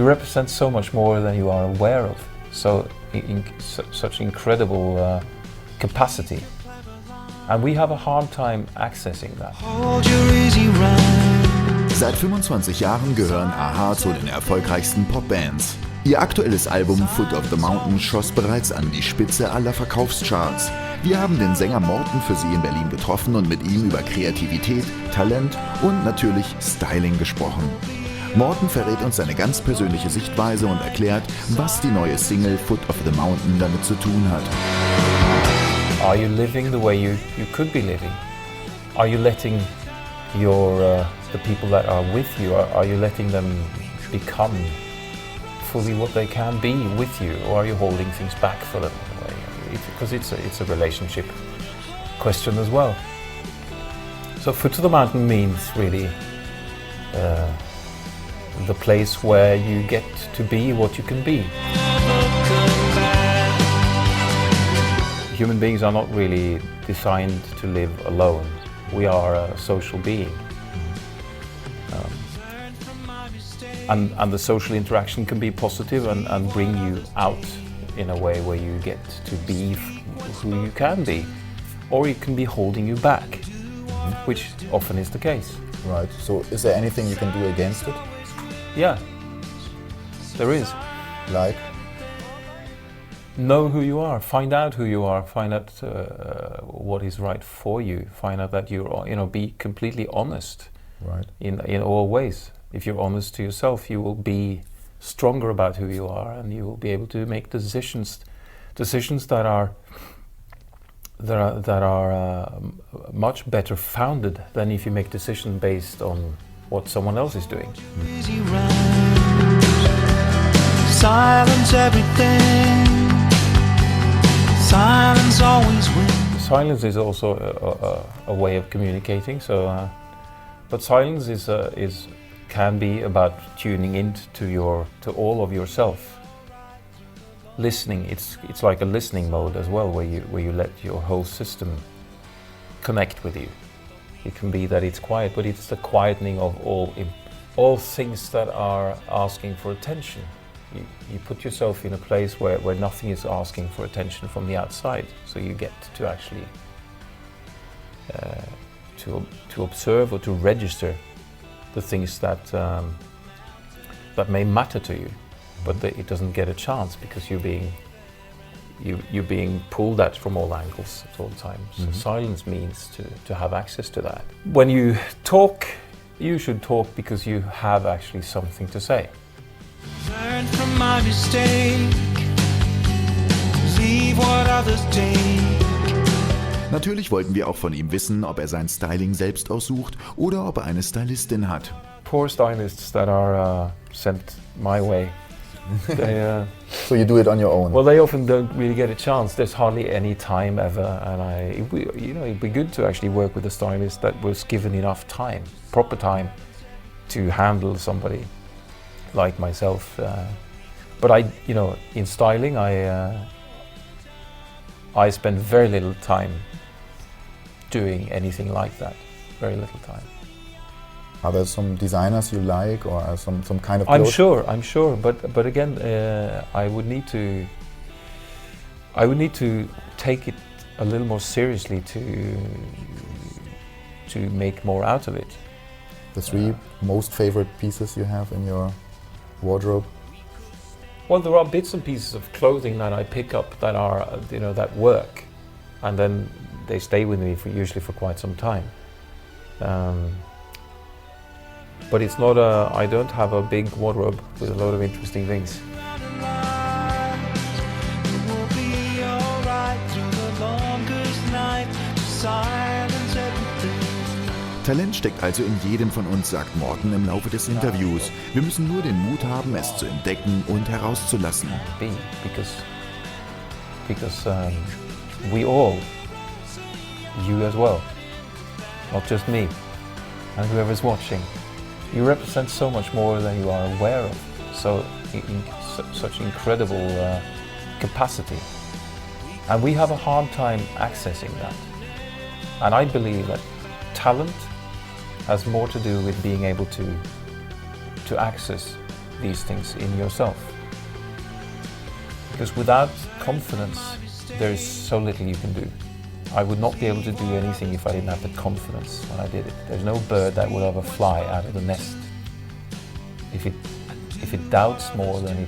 You represent so much more than you are aware of. So, such incredible capacity. And we have a hard time accessing that. Seit 25 Jahren gehören a-ha zu den erfolgreichsten Popbands. Ihr aktuelles Album Foot of the Mountain schoss bereits an die Spitze aller Verkaufscharts. Wir haben den Sänger Morten für Sie in Berlin getroffen und mit ihm über Kreativität, Talent und natürlich Styling gesprochen. Morten verrät uns seine ganz persönliche Sichtweise und erklärt, was die neue Single Foot of the Mountain damit zu tun hat. Are you living the way you could be living? Are you letting the people that are with you, are you letting them become fully what they can be with you, or are you holding things back for them? Because it's a relationship question as well. So Foot of the Mountain means really the place where you get to be what you can be. Human beings are not really designed to live alone. We are a social being. And the social interaction can be positive and bring you out in a way where you get to be who you can be. Or it can be holding you back, which often is the case. Right, so is there anything you can do against it? Yeah, there is. Like? Know who you are, find out who you are, find out what is right for you, find out that be completely honest. Right. In all ways. If you're honest to yourself, you will be stronger about who you are, and you will be able to make decisions that are much better founded than if you make decisions based on what someone else is doing. Silence everything. Silence always wins. Silence is also a way of communicating. So, but silence can be about tuning into all of yourself. Listening. It's like a listening mode as well, where you let your whole system connect with you. It can be that it's quiet, but it's the quietening of all things that are asking for attention. You put yourself in a place where nothing is asking for attention from the outside, so you get to actually to observe or to register the things that may matter to you, but it doesn't get a chance because you're being pulled at from all angles at all times. So silence means to have access to that. When you talk, you should talk because you have actually something to say. Learn from my mistake. Leave what others take. Natürlich wollten wir auch von ihm wissen, ob er sein Styling selbst aussucht oder ob er eine Stylistin hat. Poor stylists that are sent my way. They, so you do it on your own? Well, they often don't really get a chance. There's hardly any time ever, and it'd be good to actually work with a stylist that was given enough time, proper time, to handle somebody like myself. But in styling, I spend very little time doing anything like that. Very little time. Are there some designers you like, or some kind of clothes? I'm sure. But again, I would need to take it a little more seriously to make more out of it. The three most favorite pieces you have in your wardrobe? Well, there are bits and pieces of clothing that I pick up that are, that work, and then they stay with me usually for quite some time. But it's not I don't have a big wardrobe with a lot of interesting things. Talent steckt also in jedem von uns, sagt Morten im Laufe des Interviews. Wir müssen nur den Mut haben, es zu entdecken und herauszulassen. Because we all, you as well, not just me, and whoever's watching, you represent so much more than you are aware of. So, such incredible capacity, and we have a hard time accessing that. And I believe that talent has more to do with being able to access these things in yourself. Because without confidence, there is so little you can do. I would not be able to do anything if I didn't have the confidence when I did it. There's no bird that will ever fly out of the nest. If it doubts more than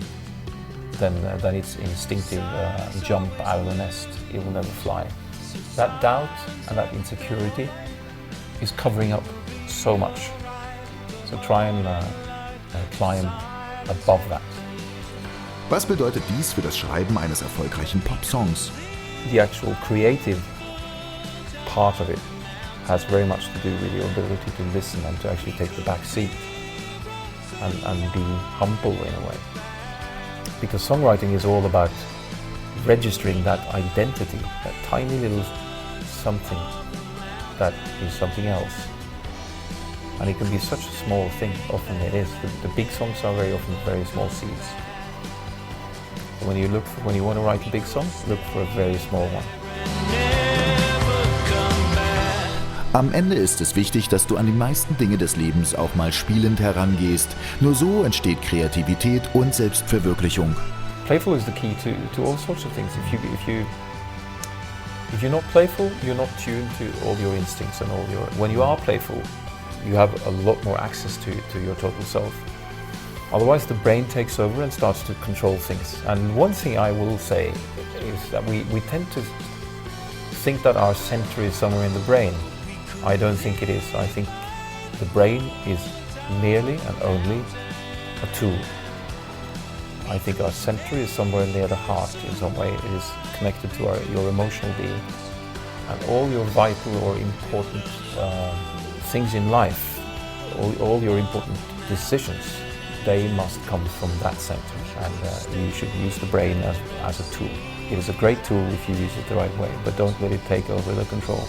its instinctive jump out of the nest, it will never fly. That doubt and that insecurity is covering up so much. So try and climb above that. Was bedeutet dies für das Schreiben eines erfolgreichen Popsongs? The actual creative part of it has very much to do with your ability to listen and to actually take the back seat and be humble in a way. Because songwriting is all about registering that identity, that tiny little something that is something else. And it can be such a small thing, often it is. The big songs are very often very small seeds. So when you want to write a big song, look for a very small one. Am Ende ist es wichtig, dass du an die meisten Dinge des Lebens auch mal spielend herangehst. Nur so entsteht Kreativität und Selbstverwirklichung. Playful is the key to all sorts of things. If you're not playful, you're not tuned to all your instincts and all your. When you are playful, you have a lot more access to your total self. Otherwise, the brain takes over and starts to control things. And one thing I will say is that we tend to think that our center is somewhere in the brain. I don't think it is. I think the brain is merely and only a tool. I think our center is somewhere near the heart. In some way, it is connected to your emotional being. And all your vital or important things in life, all your important decisions, they must come from that center. And you should use the brain as a tool. It is a great tool if you use it the right way, but don't let it take over the control.